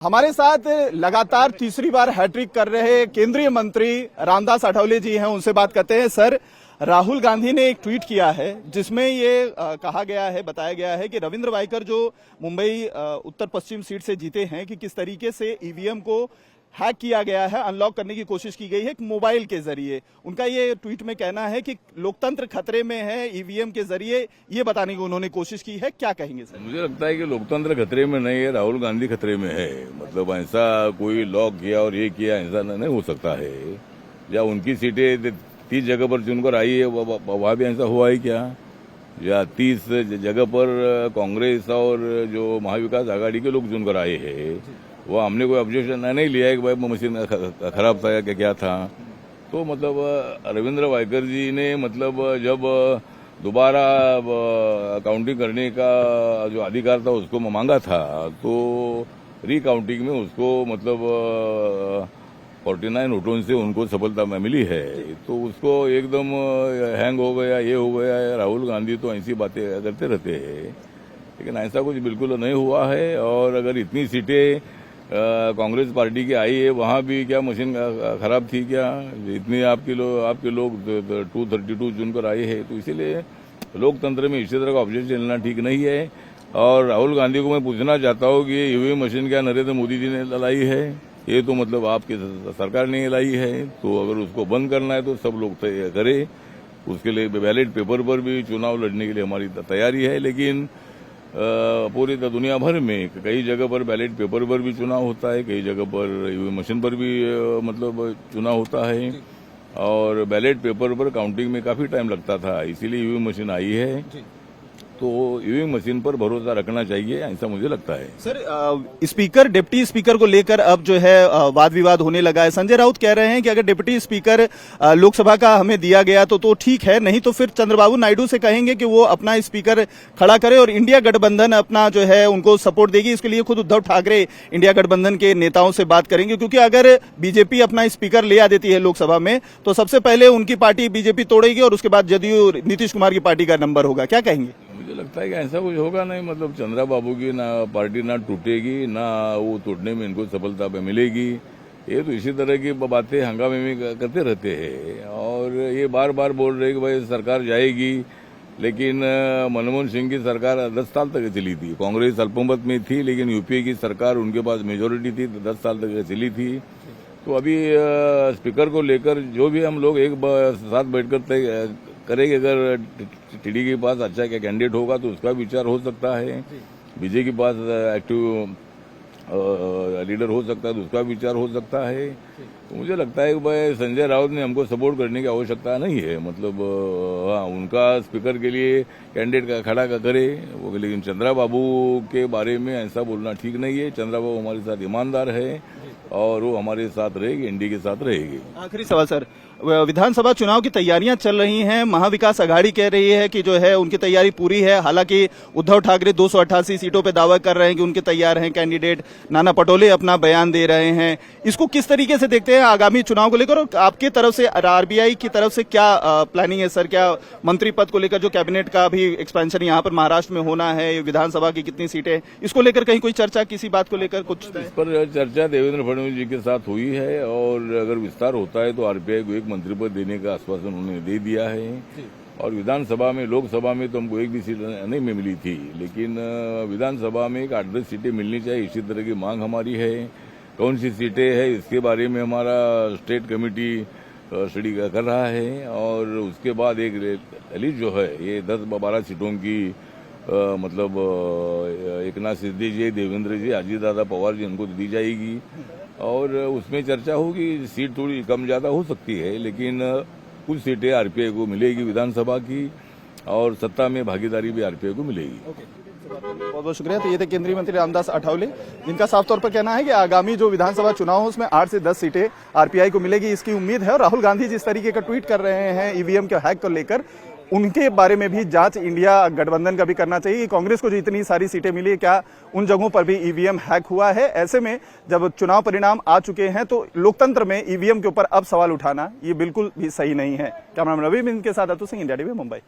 हमारे साथ लगातार तीसरी बार हैट्रिक कर रहे केंद्रीय मंत्री रामदास अठावले जी हैं, उनसे बात करते हैं। सर, राहुल गांधी ने एक ट्वीट किया है जिसमें ये कहा गया है, बताया गया है कि रविंद्र वाइकर जो मुंबई उत्तर पश्चिम सीट से जीते हैं कि किस तरीके से ईवीएम को हैक किया गया है, अनलॉक करने की कोशिश की गई है एक मोबाइल के जरिए। उनका ये ट्वीट में कहना है कि लोकतंत्र खतरे में है, ईवीएम के जरिए ये बताने की उन्होंने कोशिश की है। क्या कहेंगे सर? मुझे लगता है कि लोकतंत्र खतरे में नहीं है, राहुल गांधी खतरे में है। मतलब ऐसा कोई लॉक किया और ये किया, ऐसा नहीं हो सकता है। या उनकी सीटें 30 जगह पर चुनकर आई है, वहां भी ऐसा हुआ है क्या? या 30 जगह पर कांग्रेस और जो महाविकास आघाड़ी के लोग चुनकर आए हैं, वो हमने कोई ऑब्जेक्शन नहीं लिया है कि भाई मशीन खराब था या क्या था। तो मतलब रविंद्र वाइकर जी ने मतलब जब दोबारा काउंटिंग करने का जो अधिकार था उसको मांगा था, तो रिकाउंटिंग में उसको मतलब 49 वोटों से उनको सफलता मिली है। तो उसको एकदम हैंग हो गया, ये हो गया। राहुल गांधी तो ऐसी बातें करते रहते हैं, लेकिन ऐसा कुछ बिल्कुल नहीं हुआ है। और अगर इतनी सीटें कांग्रेस पार्टी की आई है, वहां भी क्या मशीन खराब थी क्या? इतने आपके लोग 232 चुनकर आए हैं। तो इसीलिए लोकतंत्र में इसी तरह का ऑब्जेक्शन लेना ठीक नहीं है। और राहुल गांधी को मैं पूछना चाहता हूं कि ईवीएम मशीन क्या नरेंद्र मोदी जी ने लाई है? ये तो मतलब आपकी सरकार ने लाई है। तो अगर उसको बंद करना है तो सब लोग करें। उसके लिए बैलेट पेपर पर भी चुनाव लड़ने के लिए हमारी तैयारी है। लेकिन पूरी दुनिया भर में कई जगह पर बैलेट पेपर पर भी चुनाव होता है, कई जगह पर ईवीएम मशीन पर भी मतलब चुनाव होता है। और बैलेट पेपर पर काउंटिंग में काफी टाइम लगता था, इसीलिए ईवीएम मशीन आई है। तो ईवीएम मशीन पर भरोसा रखना चाहिए, ऐसा मुझे लगता है। सर, स्पीकर डिप्टी स्पीकर को लेकर अब जो है वाद विवाद होने लगा है। संजय राउत कह रहे हैं कि अगर डिप्टी स्पीकर लोकसभा का हमें दिया गया तो ठीक है, नहीं तो फिर चंद्रबाबू नायडू से कहेंगे कि वो अपना स्पीकर खड़ा करे और इंडिया गठबंधन अपना जो है उनको सपोर्ट देगी। इसके लिए खुद उद्धव ठाकरे इंडिया गठबंधन के नेताओं से बात करेंगे, क्योंकि अगर बीजेपी अपना स्पीकर ले आ देती है लोकसभा में तो सबसे पहले उनकी पार्टी बीजेपी तोड़ेगी और उसके बाद जदयू नीतीश कुमार की पार्टी का नंबर होगा। क्या कहेंगे? मुझे लगता है कि ऐसा कुछ होगा नहीं। मतलब चंद्रबाबू की ना पार्टी ना टूटेगी, ना वो टूटने में इनको सफलता मिलेगी। ये तो इसी तरह की बातें हंगामे में करते रहते हैं। और ये बार बार बोल रहे कि भाई सरकार जाएगी, लेकिन मनमोहन सिंह की सरकार 10 साल तक चली थी। कांग्रेस अल्पमत में थी, लेकिन यूपीए की सरकार उनके पास मेजोरिटी थी, 10 साल तक चली थी। तो अभी स्पीकर को लेकर जो भी हम लोग एक साथ बैठकर करेंगे, अगर टीडी के पास अच्छा क्या कैंडिडेट होगा तो उसका विचार हो सकता है, बीजेपी के पास एक्टिव लीडर हो सकता है तो उसका विचार हो सकता है। तो मुझे लगता है कि भाई संजय राउत ने हमको सपोर्ट करने की आवश्यकता नहीं है। मतलब हाँ, उनका स्पीकर के लिए कैंडिडेट खड़ा करे वो, लेकिन चंद्रबाबू के बारे में ऐसा बोलना ठीक नहीं है। चंद्रबाबू हमारे साथ ईमानदार है और वो हमारे साथ रहेगी, एनडीए के साथ रहेगी। आखिरी सवाल सर, विधानसभा चुनाव की तैयारियां चल रही हैं। महाविकास आघाड़ी कह रही है कि जो है उनकी तैयारी पूरी है। हालांकि उद्धव ठाकरे 288 सीटों पे दावा कर रहे हैं कि उनके तैयार हैं कैंडिडेट। नाना पटोले अपना बयान दे रहे हैं। इसको किस तरीके से देखते हैं आगामी चुनाव को लेकर? और आपकी तरफ से, आरबीआई की तरफ से क्या प्लानिंग है सर? क्या मंत्री पद को लेकर जो कैबिनेट का भी एक्सपेंशन यहाँ पर महाराष्ट्र में होना है, विधानसभा की कितनी सीटें, इसको लेकर कहीं कोई चर्चा, किसी बात को लेकर कुछ? इस पर चर्चा देवेंद्र फडणवीस जी के साथ हुई है, और अगर विस्तार होता है तो आरबीआई को एक मंत्री पद देने का आश्वासन उन्होंने दे दिया है। और विधानसभा में, लोकसभा में तो हमको एक भी सीट नहीं मिली थी, लेकिन विधानसभा में एक 8-10 सीटें मिलनी चाहिए, इसी तरह की मांग हमारी है। कौन सी सीटें हैं इसके बारे में हमारा स्टेट कमेटी स्टडी कर रहा है। और उसके बाद एक लिस्ट जो है ये 10-12 सीटों की मतलब एकनाथ शिंदे जी, देवेंद्र जी, अजीत दादा पवार जी, उनको दी जाएगी और उसमें चर्चा होगी। सीट थोड़ी कम ज्यादा हो सकती है, लेकिन कुछ सीटें आरपीआई को मिलेगी विधानसभा की, और सत्ता में भागीदारी भी आरपीआई को मिलेगी। बहुत बहुत शुक्रिया। तो ये थे केंद्रीय मंत्री रामदास अठावले, जिनका साफ तौर पर कहना है कि आगामी जो विधानसभा चुनाव है उसमें 8 से 10 सीटें आरपीआई को मिलेगी, इसकी उम्मीद है। और राहुल गांधी जिस तरीके का ट्वीट कर रहे हैं ईवीएम के हैक को लेकर, उनके बारे में भी जांच इंडिया गठबंधन का भी करना चाहिए। कांग्रेस को जो इतनी सारी सीटें मिली, क्या उन जगहों पर भी ईवीएम हैक हुआ है? ऐसे में जब चुनाव परिणाम आ चुके हैं तो लोकतंत्र में ईवीएम के ऊपर अब सवाल उठाना ये बिल्कुल भी सही नहीं है। कैमरामैन रवि के साथ अतुल सिंह, इंडिया टीवी, मुंबई।